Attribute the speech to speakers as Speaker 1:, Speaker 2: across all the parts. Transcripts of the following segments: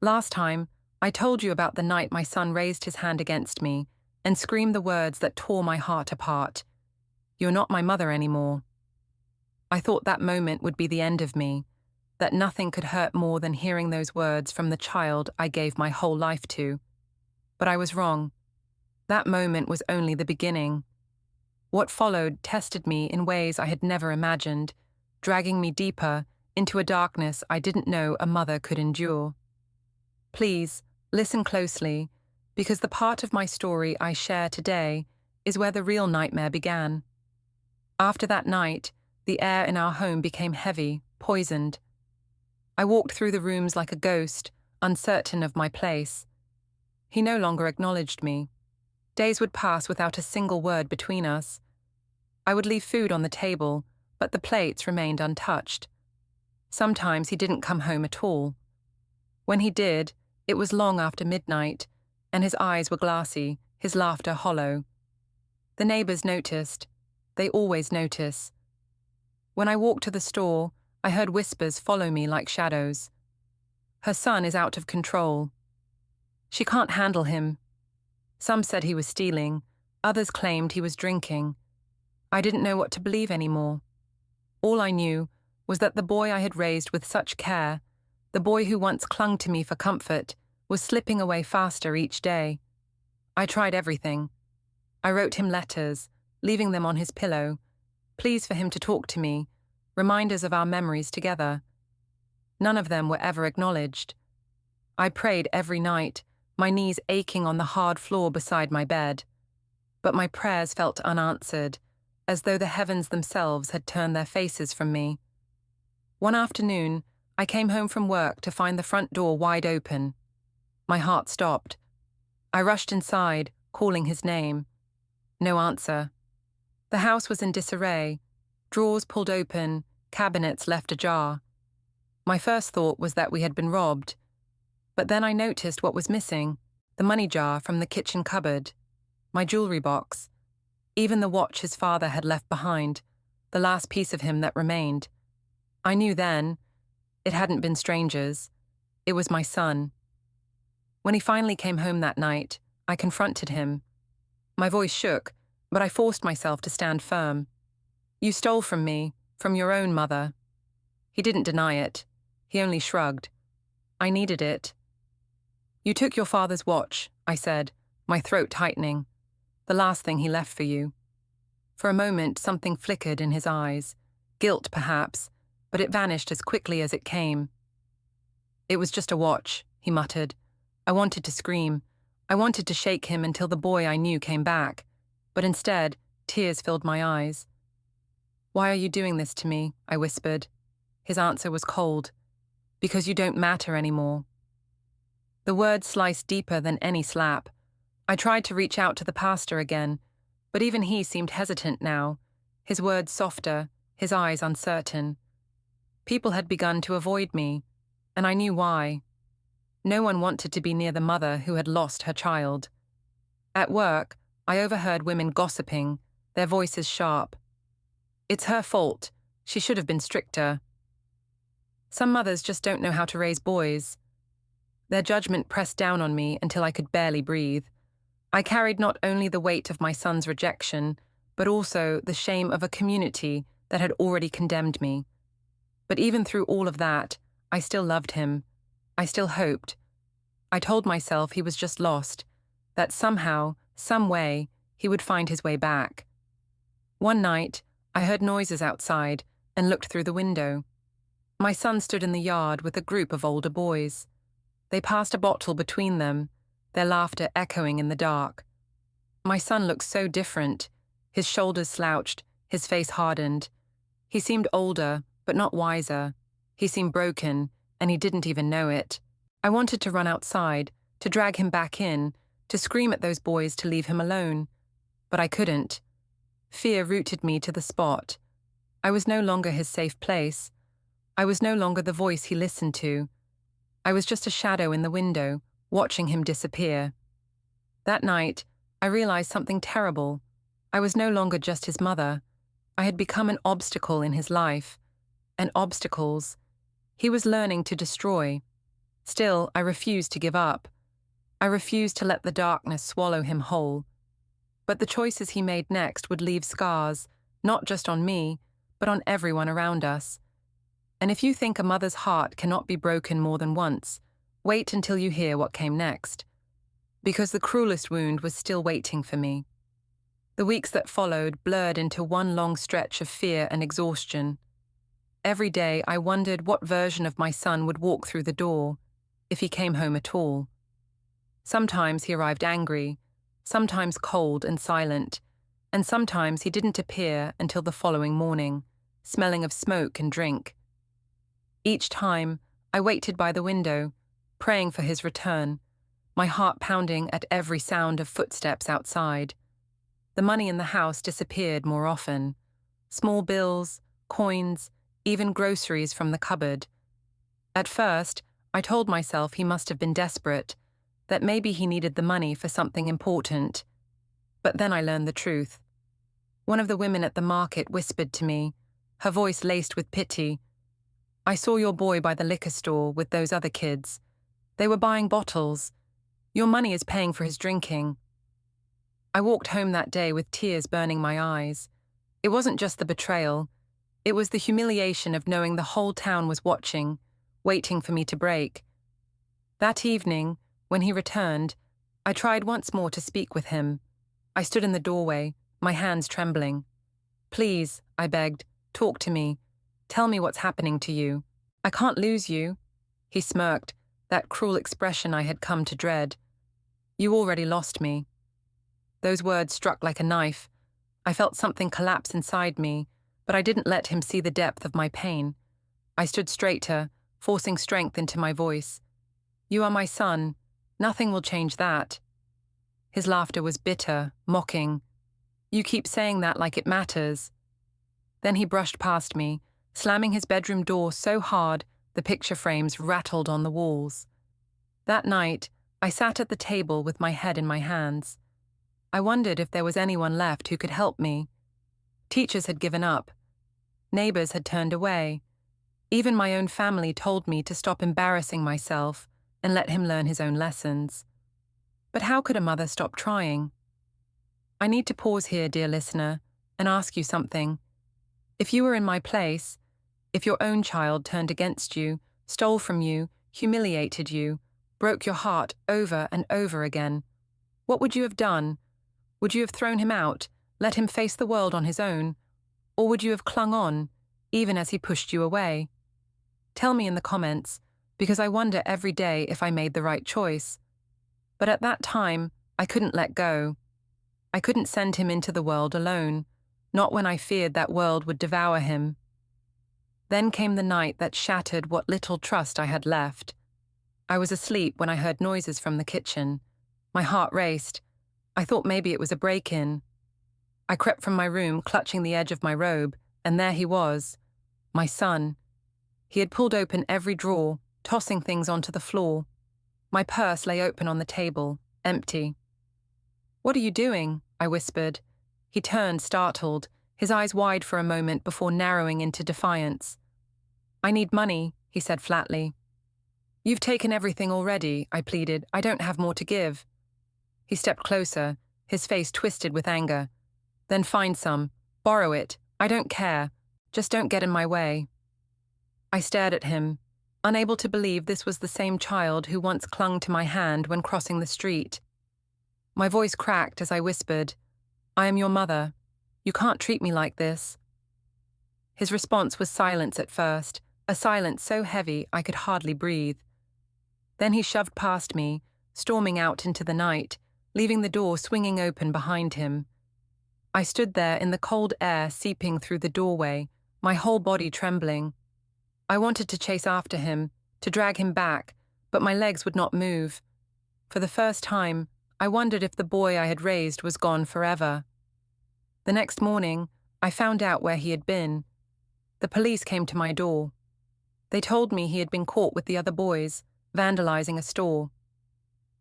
Speaker 1: Last time, I told you about the night my son raised his hand against me and screamed the words that tore my heart apart. You're not my mother anymore. I thought that moment would be the end of me, that nothing could hurt more than hearing those words from the child I gave my whole life to. But I was wrong. That moment was only the beginning. What followed tested me in ways I had never imagined, dragging me deeper into a darkness I didn't know a mother could endure. Please, listen closely, because the part of my story I share today is where the real nightmare began. After that night, the air in our home became heavy, poisoned. I walked through the rooms like a ghost, uncertain of my place. He no longer acknowledged me. Days would pass without a single word between us. I would leave food on the table, but the plates remained untouched. Sometimes he didn't come home at all. When he did, it was long after midnight, and his eyes were glassy, his laughter hollow. The neighbors noticed. They always notice. When I walked to the store, I heard whispers follow me like shadows. Her son is out of control. She can't handle him. Some said he was stealing, others claimed he was drinking. I didn't know what to believe anymore. All I knew was that the boy I had raised with such care, the boy who once clung to me for comfort, was slipping away faster each day. I tried everything. I wrote him letters, leaving them on his pillow, pleas for him to talk to me, reminders of our memories together. None of them were ever acknowledged. I prayed every night, my knees aching on the hard floor beside my bed. But my prayers felt unanswered, as though the heavens themselves had turned their faces from me. One afternoon, I came home from work to find the front door wide open. My heart stopped. I rushed inside, calling his name. No answer. The house was in disarray, drawers pulled open, cabinets left ajar. My first thought was that we had been robbed. But then I noticed what was missing: the money jar from the kitchen cupboard, my jewelry box, even the watch his father had left behind, the last piece of him that remained. I knew then, it hadn't been strangers. It was my son. When he finally came home that night, I confronted him. My voice shook, but I forced myself to stand firm. You stole from me, from your own mother. He didn't deny it. He only shrugged. I needed it. You took your father's watch, I said, my throat tightening. The last thing he left for you. For a moment, something flickered in his eyes. Guilt, perhaps, but it vanished as quickly as it came. It was just a watch, he muttered. I wanted to scream. I wanted to shake him until the boy I knew came back. But instead, tears filled my eyes. Why are you doing this to me? I whispered. His answer was cold. Because you don't matter anymore. The words sliced deeper than any slap. I tried to reach out to the pastor again, but even he seemed hesitant now, his words softer, his eyes uncertain. People had begun to avoid me, and I knew why. No one wanted to be near the mother who had lost her child. At work, I overheard women gossiping, their voices sharp. It's her fault. She should have been stricter. Some mothers just don't know how to raise boys. Their judgment pressed down on me until I could barely breathe. I carried not only the weight of my son's rejection, but also the shame of a community that had already condemned me. But even through all of that, I still loved him. I still hoped. I told myself he was just lost, that somehow, some way, he would find his way back. One night, I heard noises outside and looked through the window. My son stood in the yard with a group of older boys. They passed a bottle between them, their laughter echoing in the dark. My son looked so different, his shoulders slouched, his face hardened. He seemed older, but not wiser. He seemed broken, and he didn't even know it. I wanted to run outside, to drag him back in, to scream at those boys to leave him alone. But I couldn't. Fear rooted me to the spot. I was no longer his safe place. I was no longer the voice he listened to. I was just a shadow in the window, watching him disappear. That night, I realized something terrible. I was no longer just his mother. I had become an obstacle in his life. And obstacles, he was learning to destroy. Still, I refused to give up. I refused to let the darkness swallow him whole. But the choices he made next would leave scars, not just on me, but on everyone around us. And if you think a mother's heart cannot be broken more than once, wait until you hear what came next. Because the cruelest wound was still waiting for me. The weeks that followed blurred into one long stretch of fear and exhaustion. Every day I wondered what version of my son would walk through the door, if he came home at all. Sometimes he arrived angry, sometimes cold and silent, and sometimes he didn't appear until the following morning, smelling of smoke and drink. Each time, I waited by the window, praying for his return, my heart pounding at every sound of footsteps outside. The money in the house disappeared more often. Small bills, coins, even groceries from the cupboard. At first, I told myself he must have been desperate, that maybe he needed the money for something important. But then I learned the truth. One of the women at the market whispered to me, her voice laced with pity, "I saw your boy by the liquor store with those other kids. They were buying bottles. Your money is paying for his drinking." I walked home that day with tears burning my eyes. It wasn't just the betrayal. It was the humiliation of knowing the whole town was watching, waiting for me to break. That evening, when he returned, I tried once more to speak with him. I stood in the doorway, my hands trembling. "Please," I begged, "talk to me. Tell me what's happening to you. I can't lose you." He smirked, that cruel expression I had come to dread. "You already lost me." Those words struck like a knife. I felt something collapse inside me, but I didn't let him see the depth of my pain. I stood straighter, forcing strength into my voice. "You are my son. Nothing will change that." His laughter was bitter, mocking. "You keep saying that like it matters." Then he brushed past me, slamming his bedroom door so hard the picture frames rattled on the walls. That night, I sat at the table with my head in my hands. I wondered if there was anyone left who could help me. Teachers had given up. Neighbors had turned away. Even my own family told me to stop embarrassing myself and let him learn his own lessons. But how could a mother stop trying? I need to pause here, dear listener, and ask you something. If you were in my place, if your own child turned against you, stole from you, humiliated you, broke your heart over and over again, what would you have done? Would you have thrown him out, let him face the world on his own, or would you have clung on, even as he pushed you away? Tell me in the comments, because I wonder every day if I made the right choice. But at that time, I couldn't let go. I couldn't send him into the world alone, not when I feared that world would devour him. Then came the night that shattered what little trust I had left. I was asleep when I heard noises from the kitchen. My heart raced. I thought maybe it was a break-in. I crept from my room, clutching the edge of my robe, and there he was, my son. He had pulled open every drawer, tossing things onto the floor. My purse lay open on the table, empty. "What are you doing?" I whispered. He turned, startled, his eyes wide for a moment before narrowing into defiance. "I need money," he said flatly. "You've taken everything already," I pleaded. "I don't have more to give." He stepped closer, his face twisted with anger. "Then find some. Borrow it. I don't care. Just don't get in my way." I stared at him, unable to believe this was the same child who once clung to my hand when crossing the street. My voice cracked as I whispered, "I am your mother. You can't treat me like this." His response was silence at first, a silence so heavy I could hardly breathe. Then he shoved past me, storming out into the night, leaving the door swinging open behind him. I stood there in the cold air seeping through the doorway, my whole body trembling. I wanted to chase after him, to drag him back, but my legs would not move. For the first time, I wondered if the boy I had raised was gone forever. The next morning, I found out where he had been. The police came to my door. They told me he had been caught with the other boys, vandalizing a store.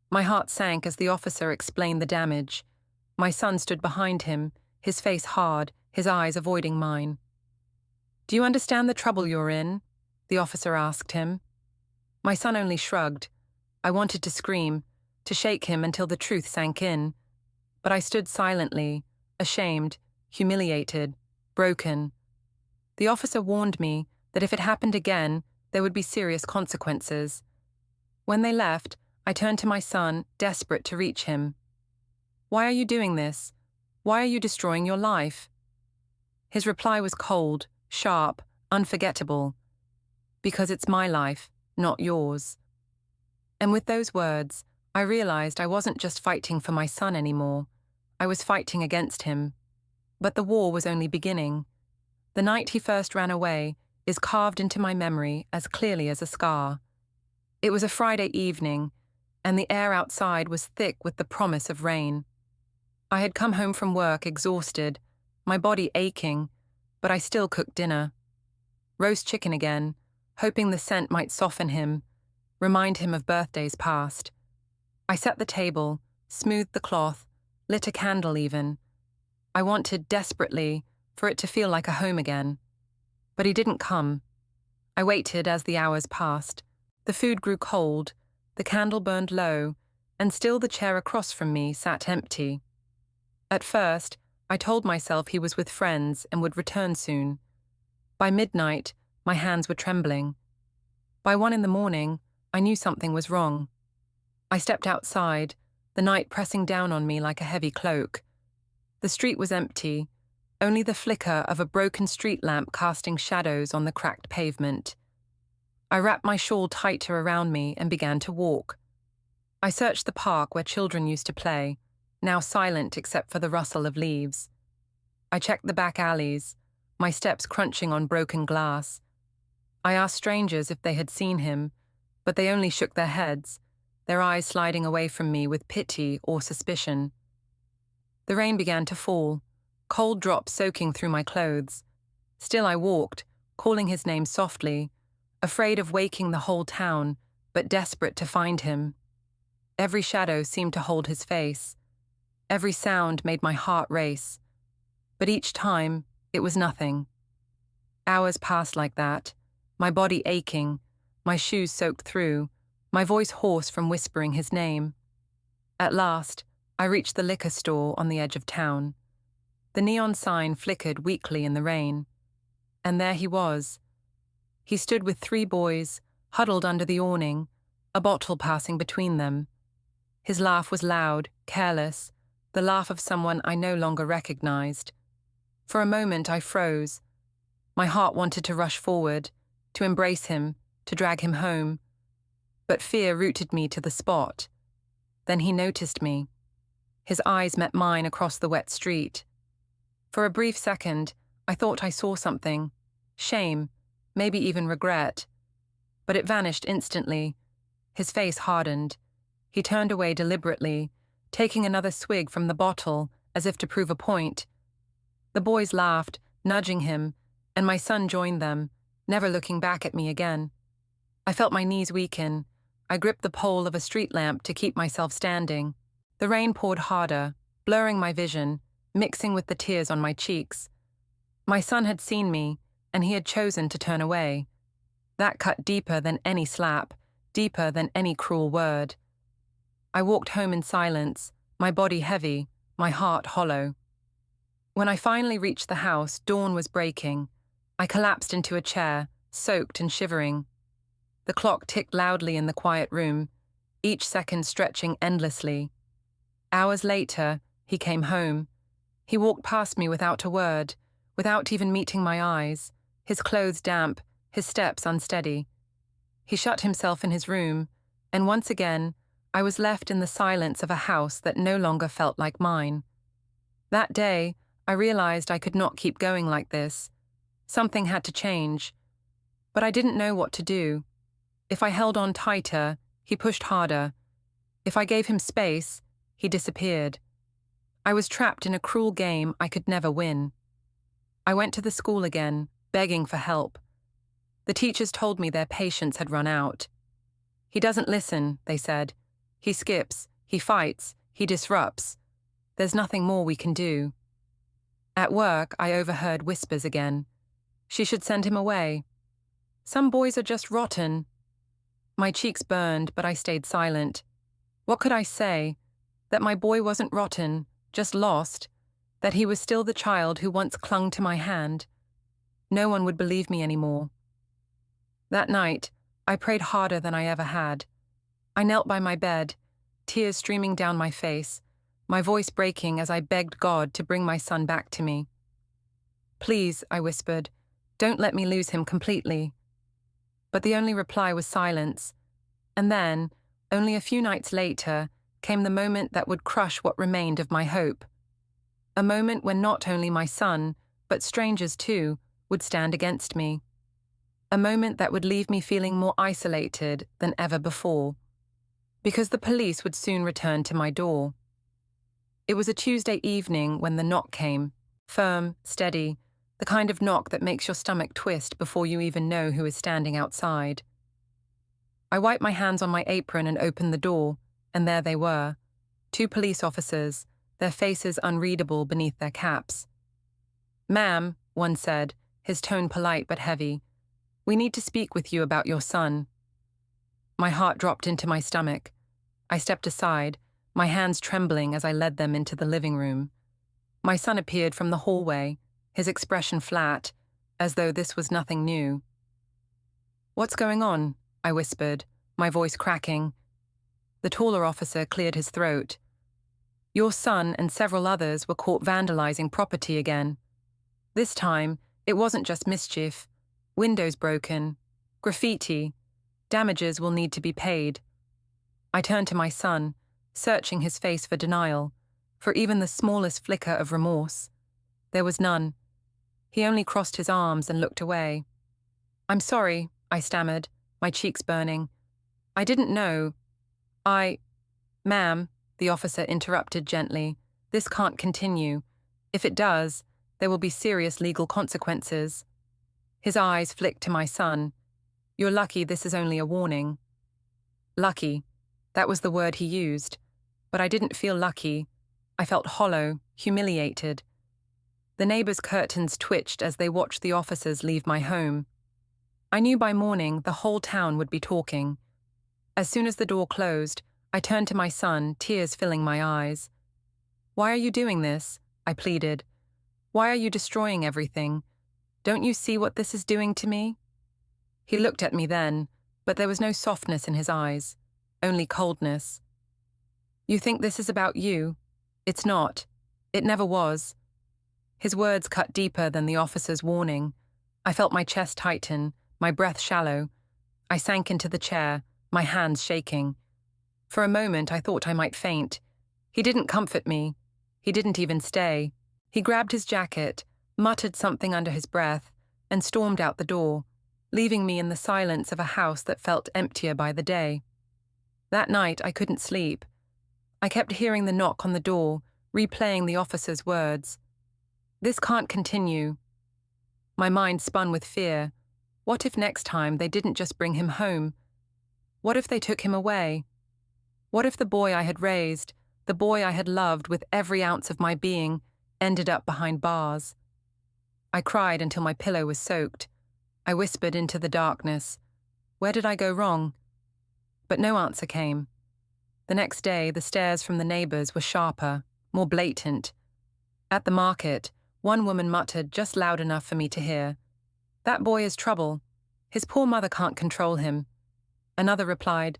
Speaker 1: My heart sank as the officer explained the damage. My son stood behind him, his face hard, his eyes avoiding mine. "Do you understand the trouble you're in?" the officer asked him. My son only shrugged. I wanted to scream, to shake him until the truth sank in. But I stood silently, ashamed, humiliated, broken. The officer warned me that if it happened again, there would be serious consequences. When they left, I turned to my son, desperate to reach him. "Why are you doing this? Why are you destroying your life?" His reply was cold, sharp, unforgettable. "Because it's my life, not yours." And with those words, I realized I wasn't just fighting for my son anymore. I was fighting against him. But the war was only beginning. The night he first ran away is carved into my memory as clearly as a scar. It was a Friday evening, and the air outside was thick with the promise of rain. I had come home from work exhausted, my body aching, but I still cooked dinner. Roast chicken again, hoping the scent might soften him, remind him of birthdays past. I set the table, smoothed the cloth, lit a candle even. I wanted desperately for it to feel like a home again. But he didn't come. I waited as the hours passed. The food grew cold, the candle burned low, and still the chair across from me sat empty. At first, I told myself he was with friends and would return soon. By midnight, my hands were trembling. By 1 a.m, I knew something was wrong. I stepped outside, the night pressing down on me like a heavy cloak. The street was empty, only the flicker of a broken street lamp casting shadows on the cracked pavement. I wrapped my shawl tighter around me and began to walk. I searched the park where children used to play, now silent except for the rustle of leaves. I checked the back alleys, my steps crunching on broken glass. I asked strangers if they had seen him, but they only shook their heads, their eyes sliding away from me with pity or suspicion. The rain began to fall, cold drops soaking through my clothes. Still I walked, calling his name softly, afraid of waking the whole town, but desperate to find him. Every shadow seemed to hold his face. Every sound made my heart race. But each time, it was nothing. Hours passed like that, my body aching, my shoes soaked through, my voice hoarse from whispering his name. At last, I reached the liquor store on the edge of town. The neon sign flickered weakly in the rain. And there he was. He stood with 3 boys, huddled under the awning, a bottle passing between them. His laugh was loud, careless, the laugh of someone I no longer recognized. For a moment I froze. My heart wanted to rush forward, to embrace him, to drag him home. But fear rooted me to the spot. Then he noticed me. His eyes met mine across the wet street. For a brief second, I thought I saw something. Shame, maybe even regret. But it vanished instantly. His face hardened. He turned away deliberately, taking another swig from the bottle as if to prove a point. The boys laughed, nudging him, and my son joined them, never looking back at me again. I felt my knees weaken. I gripped the pole of a street lamp to keep myself standing. The rain poured harder, blurring my vision, mixing with the tears on my cheeks. My son had seen me, and he had chosen to turn away. That cut deeper than any slap, deeper than any cruel word. I walked home in silence, my body heavy, my heart hollow. When I finally reached the house, dawn was breaking. I collapsed into a chair, soaked and shivering. The clock ticked loudly in the quiet room, each second stretching endlessly. Hours later, he came home. He walked past me without a word, without even meeting my eyes, his clothes damp, his steps unsteady. He shut himself in his room, and once again, I was left in the silence of a house that no longer felt like mine. That day, I realized I could not keep going like this. Something had to change. But I didn't know what to do. If I held on tighter, he pushed harder. If I gave him space, he disappeared. I was trapped in a cruel game I could never win. I went to the school again, begging for help. The teachers told me their patience had run out. "He doesn't listen," they said. "He skips, he fights, he disrupts. There's nothing more we can do." At work, I overheard whispers again. She should send him away. "Some boys are just rotten." My cheeks burned, but I stayed silent. What could I say? That my boy wasn't rotten, just lost, that he was still the child who once clung to my hand. No one would believe me anymore. That night, I prayed harder than I ever had. I knelt by my bed, tears streaming down my face, my voice breaking as I begged God to bring my son back to me. "Please," I whispered, "don't let me lose him completely." But the only reply was silence. And then, only a few nights later, came the moment that would crush what remained of my hope. A moment when not only my son, but strangers too, would stand against me. A moment that would leave me feeling more isolated than ever before. Because the police would soon return to my door. It was a Tuesday evening when the knock came, firm, steady, the kind of knock that makes your stomach twist before you even know who is standing outside. I wiped my hands on my apron and opened the door, and there they were, 2 police officers, their faces unreadable beneath their caps. "Ma'am," one said, his tone polite but heavy, "we need to speak with you about your son." My heart dropped into my stomach. I stepped aside, my hands trembling as I led them into the living room. My son appeared from the hallway, his expression flat, as though this was nothing new. "What's going on?" I whispered, my voice cracking. The taller officer cleared his throat. "Your son and several others were caught vandalizing property again. This time, it wasn't just mischief. Windows broken, graffiti. Damages will need to be paid." I turned to my son, searching his face for denial, for even the smallest flicker of remorse. There was none. He only crossed his arms and looked away. "I'm sorry," I stammered, my cheeks burning. "I didn't know. Ma'am," the officer interrupted gently, "this can't continue. If it does, there will be serious legal consequences." His eyes flicked to my son. "You're lucky this is only a warning." Lucky. That was the word he used. But I didn't feel lucky. I felt hollow, humiliated. The neighbors' curtains twitched as they watched the officers leave my home. I knew by morning the whole town would be talking. As soon as the door closed, I turned to my son, tears filling my eyes. "Why are you doing this?" I pleaded. "Why are you destroying everything? Don't you see what this is doing to me?" He looked at me then, but there was no softness in his eyes, only coldness. "You think this is about you? It's not. It never was." His words cut deeper than the officer's warning. I felt my chest tighten, my breath shallow. I sank into the chair, my hands shaking. For a moment I thought I might faint. He didn't comfort me. He didn't even stay. He grabbed his jacket, muttered something under his breath, and stormed out the door, leaving me in the silence of a house that felt emptier by the day. That night I couldn't sleep. I kept hearing the knock on the door, replaying the officer's words. This can't continue. My mind spun with fear. What if next time they didn't just bring him home? What if they took him away? What if the boy I had raised, the boy I had loved with every ounce of my being, ended up behind bars? I cried until my pillow was soaked. I whispered into the darkness, "Where did I go wrong?" But no answer came. The next day, the stares from the neighbors were sharper, more blatant. At the market, one woman muttered just loud enough for me to hear, "That boy is trouble. His poor mother can't control him." Another replied,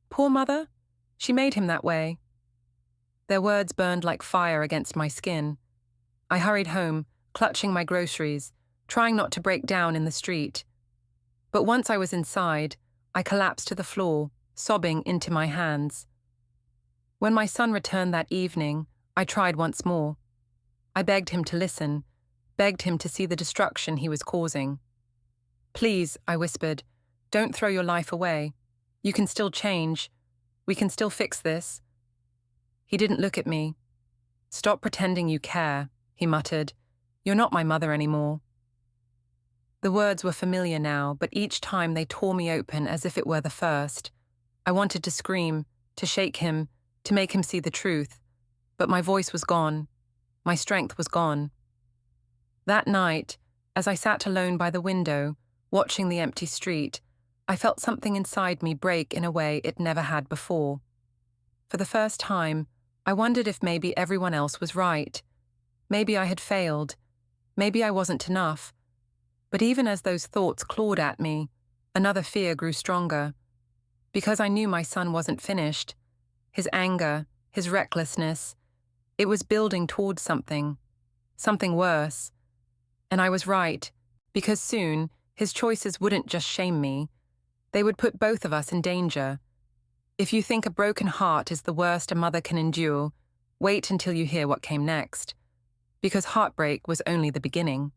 Speaker 1: "Poor mother? She made him that way." Their words burned like fire against my skin. I hurried home, clutching my groceries, trying not to break down in the street. But once I was inside, I collapsed to the floor, sobbing into my hands. When my son returned that evening, I tried once more. I begged him to listen, begged him to see the destruction he was causing. "Please," I whispered, "don't throw your life away. You can still change. We can still fix this." He didn't look at me. "Stop pretending you care," he muttered. "You're not my mother anymore." The words were familiar now, but each time they tore me open as if it were the first. I wanted to scream, to shake him, to make him see the truth. But my voice was gone. My strength was gone. That night, as I sat alone by the window, watching the empty street, I felt something inside me break in a way it never had before. For the first time, I wondered if maybe everyone else was right. Maybe I had failed. Maybe I wasn't enough. But even as those thoughts clawed at me, another fear grew stronger. Because I knew my son wasn't finished. His anger, his recklessness, it was building towards something worse. And I was right, because soon his choices wouldn't just shame me. They would put both of us in danger. If you think a broken heart is the worst a mother can endure, wait until you hear what came next. Because heartbreak was only the beginning.